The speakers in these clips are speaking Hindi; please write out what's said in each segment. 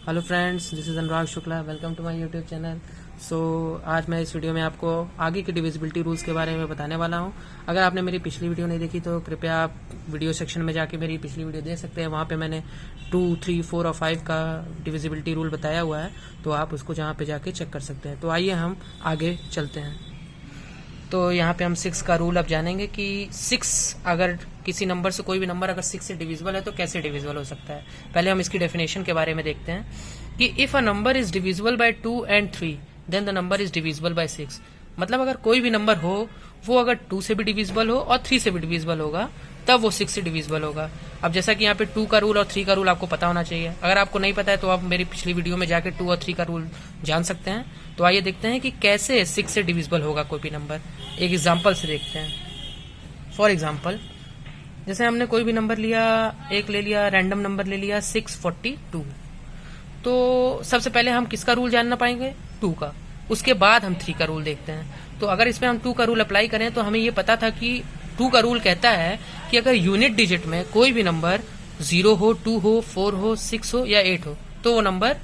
Hello friends, this is Anurag Shukla. Welcome to my YouTube channel. आज मैं इस वीडियो में आपको आगे की डिविजिबिलिटी रूल्स के बारे में बताने वाला हूं। अगर आपने मेरी पिछली वीडियो नहीं देखी तो कृपया आप वीडियो सेक्शन में जाके मेरी पिछली वीडियो देख सकते हैं। वहां पे मैंने 2, 3, 4 और 5 का डिविजिबिलिटी रूल बताया हुआ है, तो आप उसको जहाँ पे जाके चेक कर सकते हैं। तो आइए हम आगे चलते हैं। तो यहाँ पे हम 6 का रूल अब जानेंगे कि 6 अगर किसी नंबर से, कोई भी नंबर अगर 6 से डिविजिबल है तो कैसे डिविजिबल हो सकता है। पहले हम इसकी डेफिनेशन के बारे में देखते हैं कि if a number is divisible by 2 and 3 then the number is divisible by 6। मतलब अगर कोई भी नंबर हो वो अगर 2 से भी डिविजिबल हो और 3 से भी डिविजिबल होगा तब वो 6 से डिविजिबल होगा। अब जैसा कि यहाँ पे 2 का रूल और 3 का रूल आपको पता होना चाहिए। अगर आपको नहीं पता है तो आप मेरी पिछली वीडियो में जाके 2 और 3 का रूल जान सकते हैं। तो आइए देखते हैं कि कैसे 6 से डिविजिबल होगा कोई भी नंबर। एक एग्जाम्पल से देखते हैं। फॉर एग्जाम्पल, जैसे हमने कोई भी नंबर लिया, एक ले लिया, रैंडम नंबर ले लिया 642। तो सबसे पहले हम किसका रूल जानना पाएंगे? 2 का। उसके बाद हम 3 का रूल देखते हैं। तो अगर इसमें हम 2 का रूल अप्लाई करें तो हमें ये पता था कि 2 का रूल कहता है कि अगर यूनिट डिजिट में कोई भी नंबर 0 हो, 2 हो, 4 हो, 6 हो या 8 हो तो वो नंबर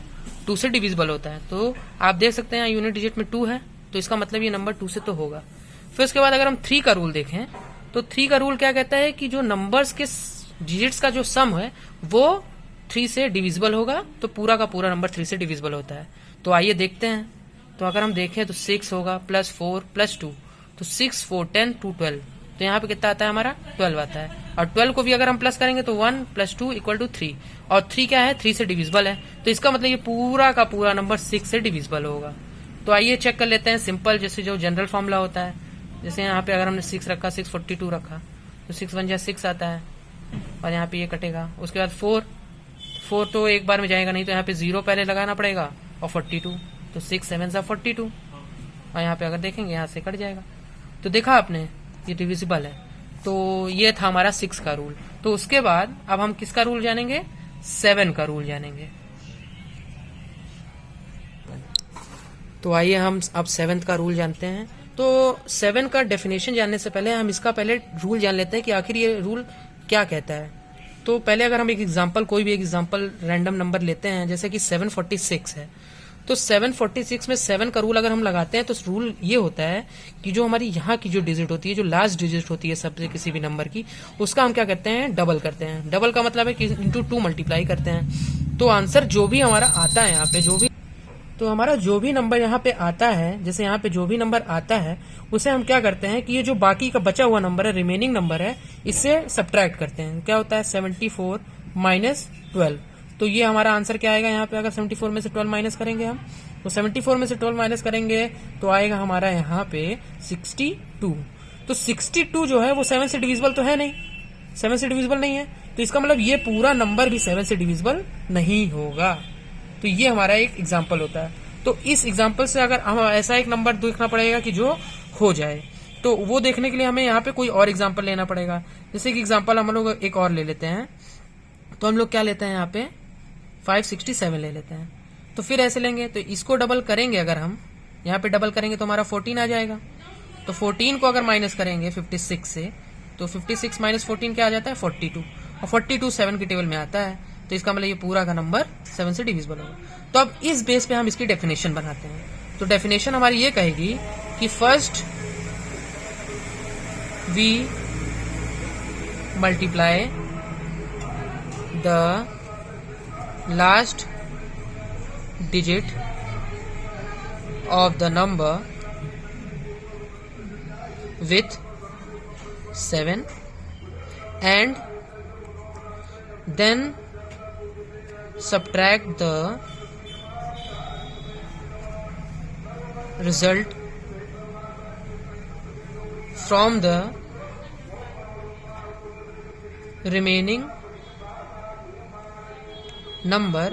2 से डिविजिबल होता है। तो आप देख सकते हैं यूनिट डिजिट में 2 है तो इसका मतलब ये नंबर 2 से तो होगा। फिर उसके बाद अगर हम 3 का रूल देखें तो 3 का रूल क्या कहता है कि जो नंबर्स के डिजिट्स का जो सम है वो 3 से डिविजिबल होगा, तो पूरा का पूरा नंबर 3 से डिविजिबल होता है। तो आइए देखते हैं। तो अगर हम देखें तो 6 होगा प्लस 4 प्लस 2, तो 6, 4, 10, 2, 12। तो यहाँ पे कितना आता है हमारा? 12 आता है। और 12 को भी अगर हम प्लस करेंगे तो 1 + 2 = 3। और 3 क्या है? 3 से डिविजिबल है। तो इसका मतलब ये पूरा का पूरा नंबर 6 से डिविजिबल होगा। तो आइए चेक कर लेते हैं सिंपल, जैसे जो जनरल फॉर्मूला होता है। जैसे यहाँ पे अगर हमने 6 रखा, 642 रखा, तो 6 × 1 = 6 आता है और यहाँ पे ये कटेगा। उसके बाद 4 तो एक बार में जाएगा नहीं, तो यहाँ पे 0 पहले लगाना पड़ेगा और 42, तो 6, 7 = 42। और यहाँ पे अगर देखेंगे यहाँ से कट जाएगा। तो देखा आपने, ये डिविजिबल है। तो ये था हमारा 6 का रूल। तो उसके बाद अब हम किसका रूल जानेंगे? 7 का रूल जानेंगे। तो आइए हम अब 7th का रूल जानते हैं। तो 7 का डेफिनेशन जानने से पहले हम इसका पहले रूल जान लेते हैं कि आखिर ये रूल क्या कहता है। तो पहले अगर हम एक एग्जांपल, कोई भी एक एग्जांपल रैंडम नंबर लेते हैं, जैसे कि 746 है, तो 746 में 7 का रूल अगर हम लगाते हैं तो रूल ये होता है कि जो हमारी यहाँ की जो डिजिट होती है, जो लास्ट डिजिट होती है सबसे किसी भी नंबर की, उसका हम क्या करते हैं? डबल करते हैं। डबल का मतलब है कि इंटू 2 मल्टीप्लाई करते हैं। तो आंसर जो भी हमारा आता है यहाँ पे, हमारा जो भी नंबर यहाँ पे आता है, जैसे यहाँ पे जो भी नंबर आता है उसे हम क्या करते हैं कि ये जो बाकी का बचा हुआ नंबर है, रिमेनिंग नंबर है, इससे सब्ट्रैक्ट करते हैं। क्या होता है? 74 - 12। तो ये हमारा आंसर क्या आएगा? यहाँ पे अगर 74 में से 12 माइनस करेंगे हम, तो 74 में से 12 माइनस करेंगे तो आएगा हमारा यहाँ पे 62। तो 62 जो है वो 7 से डिविजिबल तो है नहीं, 7 से डिविजिबल नहीं है, तो इसका मतलब ये पूरा नंबर भी 7 से डिविजिबल नहीं होगा। तो ये हमारा एक एग्जाम्पल होता है। तो इस एग्जाम्पल से अगर हम ऐसा एक नंबर देखना पड़ेगा कि जो हो जाए, तो वो देखने के लिए हमें यहाँ पे कोई और एग्जाम्पल लेना पड़ेगा। जैसे कि एग्जाम्पल हम लोग एक और ले लेते हैं। तो हम लोग क्या लेते हैं यहाँ पे? 567 ले लेते हैं। तो फिर ऐसे लेंगे, तो इसको डबल करेंगे, अगर हम यहाँ पे डबल करेंगे तो हमारा 14 आ जाएगा। तो 14 को अगर माइनस करेंगे 56 से, तो 56 - 14 क्या आ जाता है? 42। और 42 7 की टेबल में आता है, तो इसका मतलब ये पूरा का नंबर 7 से डिविजिबल होगा। तो अब इस बेस पे हम इसकी डेफिनेशन बनाते हैं। तो डेफिनेशन हमारी ये कहेगी कि first we multiply the last digit of the number with 7 and then subtract the result from the remaining number,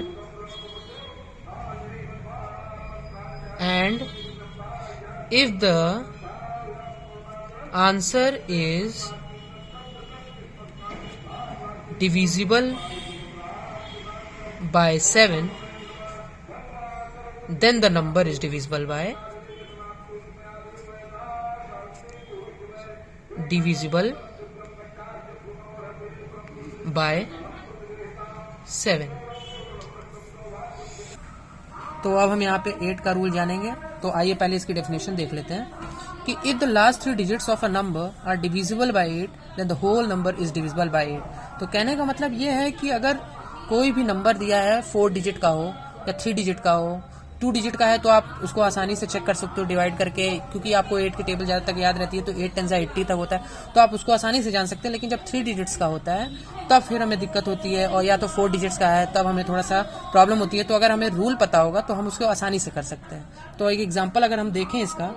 and if the answer is divisible by 7 then the number is divisible by 7। तो अब हम यहाँ पे 8 का रूल जानेंगे। तो आइए पहले इसकी डेफिनेशन देख लेते हैं कि if the last 3 digits of a number are divisible by 8 then the whole number is divisible by 8। तो कहने का मतलब ये है कि अगर कोई भी नंबर दिया है 4 डिजिट का हो या 3 डिजिट का हो, 2 डिजिट का है, तो आप उसको आसानी से चेक कर सकते हो डिवाइड करके, क्योंकि आपको 8 की टेबल ज़्यादा तक याद रहती है, तो 8 10 80 तक होता है, तो आप उसको आसानी से जान सकते हैं। लेकिन जब 3 डिजिट्स का होता है तब फिर हमें दिक्कत होती है, और या तो 4 डिजिट्स का है तब हमें थोड़ा सा प्रॉब्लम होती है। तो अगर हमें रूल पता होगा तो हम उसको आसानी से कर सकते हैं। तो एक एग्जाम्पल अगर हम देखें इसका,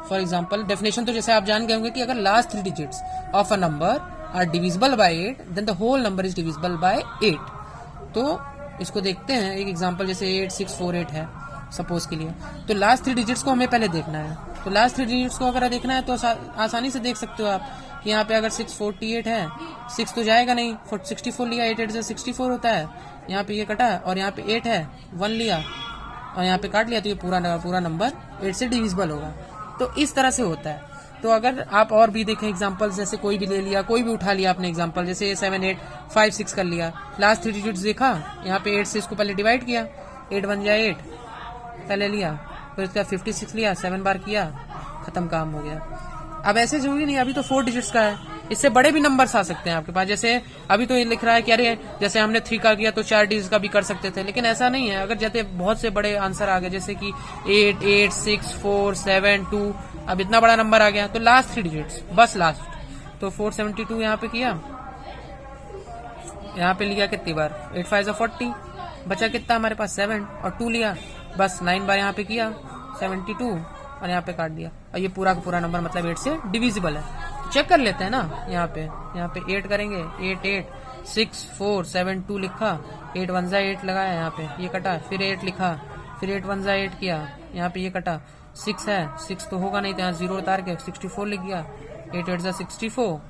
फॉर एग्जाम्पल डेफिनेशन तो जैसे आप जान गए होंगे कि अगर last 3 digits of a number are divisible by 8 then the whole number is divisible by 8। तो इसको देखते हैं एक एग्जाम्पल, जैसे 8648 है सपोज के लिए। तो लास्ट 3 डिजिट्स को हमें पहले देखना है। तो लास्ट 3 डिजिट्स को अगर देखना है तो आसानी से देख सकते हो आप कि यहाँ पे अगर 648 है, 6 तो जाएगा नहीं, 64 लिया, 8 8 से 64 होता है, यहाँ पे ये कटा, और यहाँ पे 8 है, 1 लिया और यहाँ पे काट लिया, तो ये पूरा नंबर 8 से डिविजिबल होगा। तो इस तरह से होता है। तो अगर आप और भी देखें एग्जांपल, जैसे कोई भी ले लिया, कोई भी उठा लिया आपने एग्जांपल, जैसे 7 8 5 6 कर लिया, लास्ट 3 डिजिट्स देखा, यहाँ पे 8 से इसको पहले डिवाइड किया, 8 1 जा 8 पहले लिया, फिर उसका 56 लिया, 7 बार किया, खत्म, काम हो गया। अब ऐसे जरूरी नहीं, अभी तो 4 डिजिट्स का है, इससे बड़े भी नंबर्स आ सकते हैं आपके पास। जैसे अभी तो ये लिख रहा है कि अरे जैसे हमने 3 का किया तो 4 डिजिट्स का भी कर सकते थे, लेकिन ऐसा नहीं है। अगर जैसे बहुत से बड़े आंसर आ गए, जैसे कि 8 8 6 4 7 2, अब इतना बड़ा नंबर आ गया, तो लास्ट 3 डिजिट्स, बस लास्ट। तो 472 यहाँ पे किया, यहाँ पे लिया कितनी बार, 8 5 40, बचा कितना हमारे पास 7, और 2 लिया, बस 9 बार यहाँ पे किया 72, और यहाँ पे काट दिया, और ये पूरा का पूरा नंबर मतलब 8 से डिविजिबल है। चेक कर लेते हैं ना, यहाँ पे 8 करेंगे, 8 8 6 4 7 2 लिखा, 8 1 जा 8 लगाया, यहाँ पे ये कटा, फिर 8 लिखा, फिर 8 1 जा 8 किया, यहाँ पे ये कटा, 6 है, 6 तो होगा नहीं, तो यहाँ 0 उतार के 64 लिख गया, 8 8 जा 64,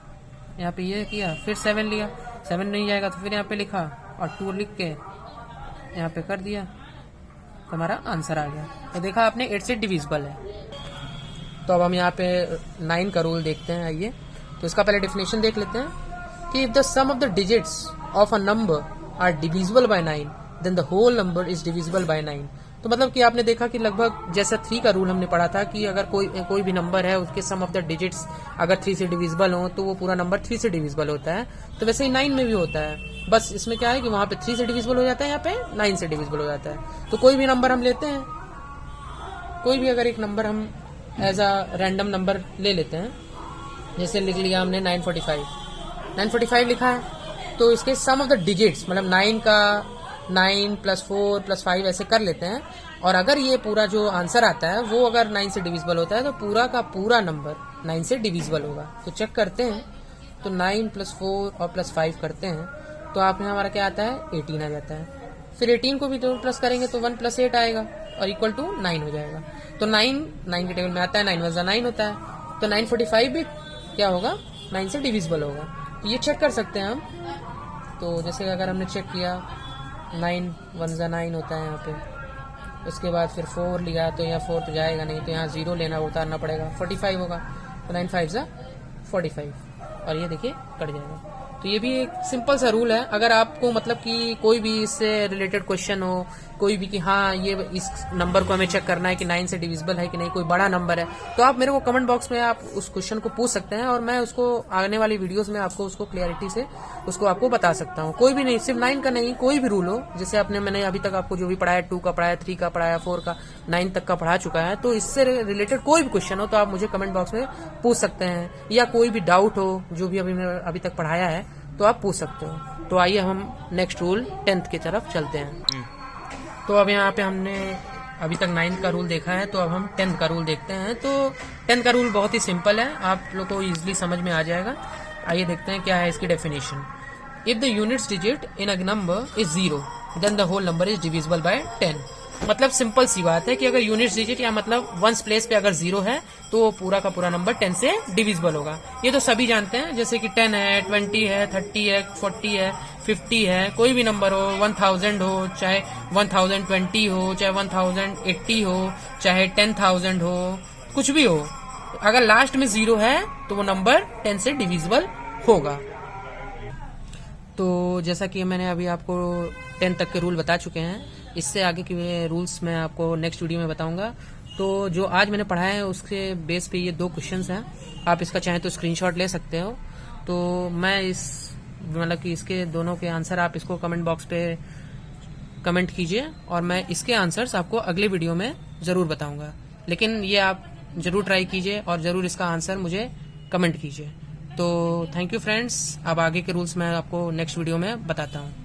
यहाँ पे ये किया, फिर 7 लिया, 7 नहीं जाएगा तो फिर यहाँ पे लिखा, और 2 लिख के यहाँ पे कर दिया, तो हमारा आंसर आ गया। तो देखा आपने 8 से डिविजिबल है। तो अब हम यहाँ पे 9 का रूल देखते हैं। आइए, तो इसका पहले डेफिनेशन देख लेते हैं कि if the sum of the digits of a number are divisible by 9 then the whole number is divisible by 9। तो मतलब कि आपने देखा कि लगभग जैसा 3 का रूल हमने पढ़ा था कि अगर कोई भी नंबर है उसके सम ऑफ द डिजिट्स अगर 3 से डिविजिबल हो तो वो पूरा नंबर 3 से डिविजिबल होता है। तो वैसे ही 9 में भी होता है, बस इसमें क्या है कि वहां पे 3 से डिविजिबल हो जाता है, यहाँ पे 9 से डिविजिबल हो जाता है। तो कोई भी नंबर हम लेते हैं, कोई भी अगर एक नंबर हम एज अ रैंडम नंबर ले लेते हैं, जैसे लिख लिया हमने 945 लिखा है, तो इसके सम ऑफ द डिजिट्स मतलब 9 का 9 + 4 + 5 ऐसे कर लेते हैं, और अगर ये पूरा जो आंसर आता है वो अगर 9 से डिविजिबल होता है तो पूरा का पूरा नंबर 9 से डिविजिबल होगा। तो चेक करते हैं, तो 9 + 4 और +5 करते हैं, तो आप यहाँ हमारा क्या आता है, 18 आ जाता है। फिर 18 को भी 2 प्लस करेंगे तो 1 + 8 आएगा और इक्वल टू 9 हो जाएगा। तो 9 के टेबल में आता है, 9 × 9 होता है, तो 945 भी क्या होगा, 9 से डिविजिबल होगा। तो ये चेक कर सकते हैं हम। तो जैसे अगर हमने चेक किया 9 1 × 9 होता है यहाँ पे, उसके बाद फिर 4 लिया तो यहाँ 4 तो जाएगा नहीं, तो यहाँ 0 लेना उतारना पड़ेगा, 45 होगा, तो 9 5 × 45, और ये देखिए कट जाएगा। तो ये भी एक सिंपल सा रूल है। अगर आपको मतलब कि कोई भी इससे रिलेटेड क्वेश्चन हो, कोई भी कि हाँ ये इस नंबर को हमें चेक करना है कि 9 से डिविजिबल है कि नहीं, कोई बड़ा नंबर है, तो आप मेरे को कमेंट बॉक्स में आप उस क्वेश्चन को पूछ सकते हैं, और मैं उसको आने वाली वीडियोस में आपको उसको क्लियरिटी से उसको आपको बता सकता हूँ। कोई भी नहीं, सिर्फ 9 का नहीं, कोई भी रूल हो, जैसे मैंने अभी तक आपको जो भी पढ़ाया, 2 का पढ़ाया, 3 का पढ़ाया, 4 का, 9 तक का पढ़ा चुका है। तो इससे रिलेटेड कोई भी क्वेश्चन हो तो आप मुझे कमेंट बॉक्स में पूछ सकते हैं, या कोई भी डाउट हो जो भी अभी तक पढ़ाया है तो आप पूछ सकते हो। तो आइए हम नेक्स्ट रूल 10th की तरफ चलते हैं। तो अब यहाँ पे हमने अभी तक 9th का रूल देखा है, तो अब हम 10th का रूल देखते हैं। तो 10th का रूल बहुत ही सिंपल है, आप लोग को इजीली समझ में आ जाएगा। आइए देखते हैं क्या है इसकी definition. If the units digit in a number is 0 then the whole number is divisible by 10। मतलब सिंपल सी बात है कि अगर यूनिट्स डिजिट या मतलब वंस प्लेस पे अगर 0 है तो वो पूरा का पूरा नंबर 10 से डिविजिबल होगा। ये तो सभी जानते हैं, जैसे कि 10 है, 20 है, 30 है, 40 है, 50 है, कोई भी नंबर हो, 1000 हो, चाहे 1020 हो, चाहे 1080 हो, चाहे 10,000 हो, कुछ भी हो, अगर लास्ट में 0 है तो वो नंबर 10 से डिविजिबल होगा। तो जैसा कि मैंने अभी आपको 10 तक के रूल बता चुके हैं, इससे आगे के रूल्स मैं आपको नेक्स्ट वीडियो में बताऊंगा। तो जो आज मैंने पढ़ा है उसके बेस पे ये 2 क्वेश्चंस हैं, आप इसका चाहें तो स्क्रीनशॉट ले सकते हो। तो मैं मतलब कि इसके दोनों के आंसर आप इसको कमेंट बॉक्स पे कमेंट कीजिए और मैं इसके आंसर्स आपको अगले वीडियो में ज़रूर बताऊंगा। लेकिन ये आप ज़रूर ट्राई कीजिए और ज़रूर इसका आंसर मुझे कमेंट कीजिए। तो थैंक यू फ्रेंड्स, अब आगे के रूल्स मैं आपको नेक्स्ट वीडियो में बताता हूँ।